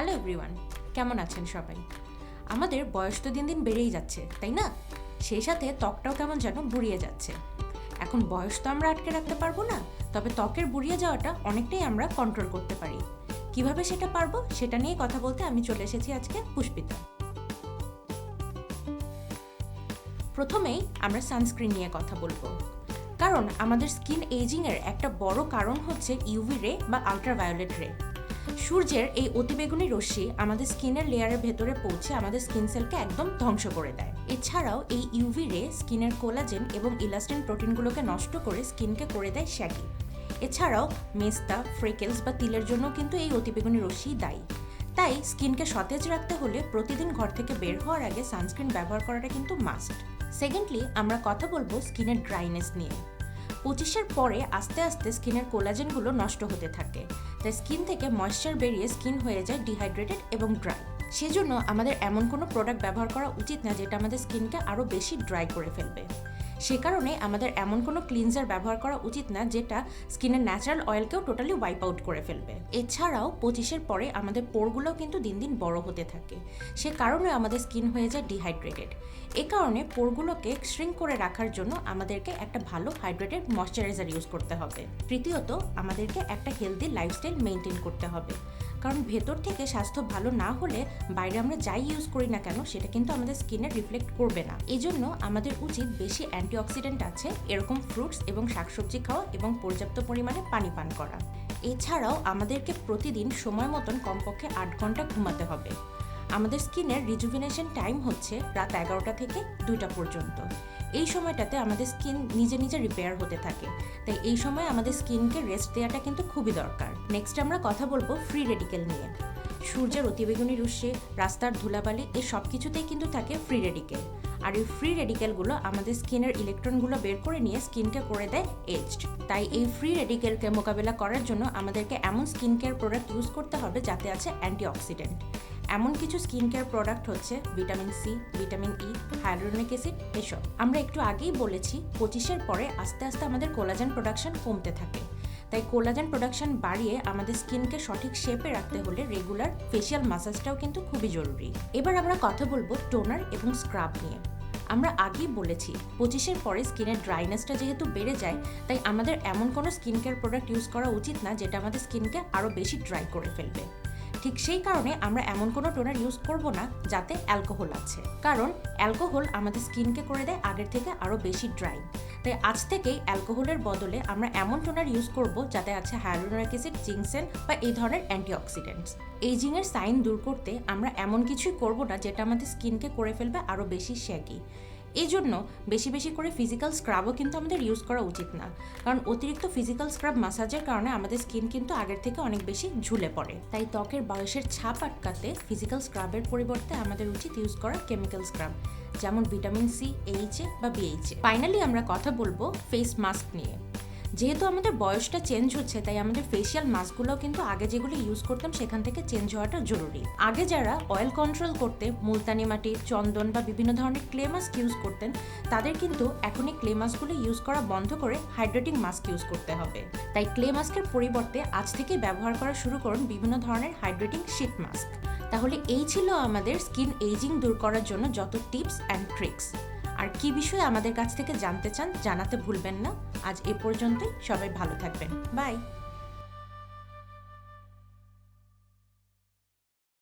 Hello everyone, কেমন আছেন সবাই? আমাদের বয়স তো দিন দিন বেড়েই যাচ্ছে, তাই না? সেই সাথে ত্বকটাও কেমন যেন বুড়িয়ে যাচ্ছে। এখন বয়স তো আমরা আটকে রাখতে পারবো না, তবে ত্বকের বুড়িয়ে যাওয়াটা অনেকটাই আমরা কন্ট্রোল করতে পারি। কিভাবে সেটা পারবো সেটা নিয়ে কথা বলতে আমি চলে এসেছি আজকে পুষ্পিতা। প্রথমেই আমরা সানস্ক্রিন নিয়ে কথা বলবো, কারণ আমাদের স্কিন এজিংয়ের একটা বড় কারণ হচ্ছে ইউভি রে বা আল্ট্রাভায়োলেট রে। সূর্যের এই অতিবেগুনি রশ্মি আমাদের স্কিনের লেয়ারের ভেতরে পৌঁছে আমাদের স্কিন সেলকে একদম ধ্বংস করে দেয়। এছাড়াও এই ইউভি রে স্কিনের কোলাজেন এবং ইলাস্টিন প্রোটিনগুলোকে নষ্ট করে স্কিনকে করে দেয় শ্যাগি। এছাড়াও মেস্তা, ফ্রেকেলস বা তিলের জন্য কিন্তু এই অতিবেগুনি রশ্মি দায়ী। তাই স্কিনকে সতেজ রাখতে হলে প্রতিদিন ঘর থেকে বের হওয়ার আগে সানস্ক্রিন ব্যবহার করাটা কিন্তু মাস্ট। সেকেন্ডলি, আমরা কথা বলবো স্কিনের ড্রাইনেস নিয়ে। 25-এর পরে আস্তে আস্তে স্কিনের কোলাজেনগুলো নষ্ট হতে থাকে, তাই স্কিন থেকে ময়েশ্চার বেরিয়ে স্কিন হয়ে যায় ডিহাইড্রেটেড এবং ড্রাই। সেজন্য আমাদের এমন কোনো প্রোডাক্ট ব্যবহার করা উচিত না যেটা আমাদের স্কিনকে আরও বেশি ড্রাই করে ফেলবে। সে কারণে আমাদের এমন কোনো ক্লিনজার ব্যবহার করা উচিত না যেটা স্কিনের ন্যাচারাল অয়েলকেও টোটালি ওয়াইপ আউট করে ফেলবে। এছাড়াও 25-এর পরে আমাদের পোরগুলোও কিন্তু দিন দিন বড় হতে থাকে, সে কারণে আমাদের স্কিন হয়ে যায় ডিহাইড্রেটেড। এ কারণে পোরগুলোকে শ্রিঙ্ক করে রাখার জন্য আমাদেরকে একটা ভালো হাইড্রেটেড ময়শ্চারাইজার ইউজ করতে হবে। তৃতীয়ত, আমাদেরকে একটা হেলদি লাইফস্টাইল মেনটেন করতে হবে, কারণ ভেতর থেকে স্বাস্থ্য ভালো না হলে বাইরে আমরা যাই ইউজ করি না কেন সেটা কিন্তু আমাদের স্কিনে রিফ্লেক্ট করবে না। এই জন্য আমাদের উচিত বেশি অ্যান্টিঅক্সিডেন্ট আছে এরকম ফ্রুটস এবং শাকসবজি খাওয়া এবং পর্যাপ্ত পরিমাণে পানি পান করা। এছাড়াও আমাদেরকে প্রতিদিন সময় মতন কমপক্ষে 8 ঘন্টা ঘুমাতে হবে। আমাদের স্কিনের রিজুভিনেশন টাইম হচ্ছে রাত 11টা থেকে 2টা পর্যন্ত। এই সময়টাতে আমাদের স্কিন নিজে নিজে রিপেয়ার হতে থাকে, তাই এই সময় আমাদের স্কিনকে রেস্ট দেওয়াটা কিন্তু খুবই দরকার। নেক্সট আমরা কথা বলবো ফ্রি রেডিকেল নিয়ে। সূর্যের অতিবেগুনি রশ্মি, রাস্তার ধুলাবালি, এই সব কিছুতেই কিন্তু থাকে ফ্রি রেডিকেল। আর এই ফ্রি রেডিকেলগুলো আমাদের স্কিনের ইলেকট্রনগুলো বের করে নিয়ে স্কিনকে করে দেয় এজড। তাই এই ফ্রি রেডিকেলকে মোকাবেলা করার জন্য আমাদেরকে এমন স্কিন কেয়ার প্রোডাক্ট ইউজ করতে হবে যাতে আছে অ্যান্টিঅক্সিডেন্ট। এমন কিছু স্কিন কেয়ার প্রোডাক্ট হচ্ছে vitamin C, vitamin E, hyaluronic acid, এসব। আমরা একটু আগেই বলেছি 25-এর পরে আস্তে আস্তে আমাদের কোলাজেন প্রোডাকশন কমতে থাকে, তাই কোলাজেন প্রোডাকশন বাড়িয়ে আমাদের স্কিনকে সঠিক শেপে রাখতে হলে রেগুলার ফেশিয়াল ম্যাসাজটাও কিন্তু খুবই জরুরি। এবার আমরা কথা বলবো টোনার এবং স্ক্রাব নিয়ে। আমরা আগেই বলেছি 25-এর পরে স্কিনের ড্রাইনেসটা যেহেতু বেড়ে যায়, তাই আমাদের এমন কোনো স্কিন কেয়ার প্রোডাক্ট ইউজ করা উচিত না যেটা আমাদের স্কিনকে আরও বেশি ড্রাই করে ফেলবে। ঠিক সেই কারণে আমরা এমন কোনো টোনার ইউজ করব না যাতে অ্যালকোহল আছে, কারণ অ্যালকোহল আমাদের স্কিনকে করে দেয় আগের থেকে আরও বেশি ড্রাই। তাই আজ থেকেই অ্যালকোহলের বদলে আমরা এমন টোনার ইউজ করব যাতে আছে হাইলুরোনিক অ্যাসিড, জিংসেন বা এই ধরনের অ্যান্টিঅক্সিডেন্টস। এইজিংয়ের সাইন দূর করতে আমরা এমন কিছুই করব না যেটা আমাদের স্কিনকে করে ফেলবে আরও বেশি শ্যাগি। এই জন্য বেশি বেশি করে ফিজিক্যাল স্ক্রাবও কিন্তু আমাদের ইউজ করা উচিত না, কারণ অতিরিক্ত ফিজিক্যাল স্ক্রাব ম্যাসাজের কারণে আমাদের স্কিন কিন্তু আগের থেকে অনেক বেশি ঝুলে পড়ে। তাই ত্বকের বয়সের ছাপ আটকাতে ফিজিক্যাল স্ক্রাবের পরিবর্তে আমাদের উচিত ইউজ করা কেমিক্যাল স্ক্রাব, যেমন ভিটামিন সি, এইচএ বা বিএইচএ। ফাইনালি আমরা কথা বলবো ফেস মাস্ক নিয়ে। যেহেতু আমাদের বয়সটা চেঞ্জ হচ্ছে, তাই আমাদের ফেশিয়াল মাস্কগুলোও কিন্তু আগে যেগুলো ইউজ করতাম সেখান থেকে চেঞ্জ হওয়াটা জরুরি। আগে যারা অয়েল কন্ট্রোল করতে মুলতানি মাটি, চন্দন বা বিভিন্ন ধরনের ক্লে মাস্ক ইউজ করতেন, তাদের কিন্তু এখন এই ক্লে মাস্কগুলো ইউজ করা বন্ধ করে হাইড্রেটিং মাস্ক ইউজ করতে হবে। তাই ক্লে মাস্কের পরিবর্তে আজ থেকে ব্যবহার করা শুরু করুন বিভিন্ন ধরনের হাইড্রেটিং শীট মাস্ক। তাহলে এই ছিল আমাদের স্কিন এজিং দূর করার জন্য যত টিপস অ্যান্ড ট্রিক্স। আর কি বিষয়ে আমাদের কাছ থেকে জানতে চান জানাতে ভুলবেন না। আজ এ পর্যন্তই, সবাই ভালো থাকবেন, বাই।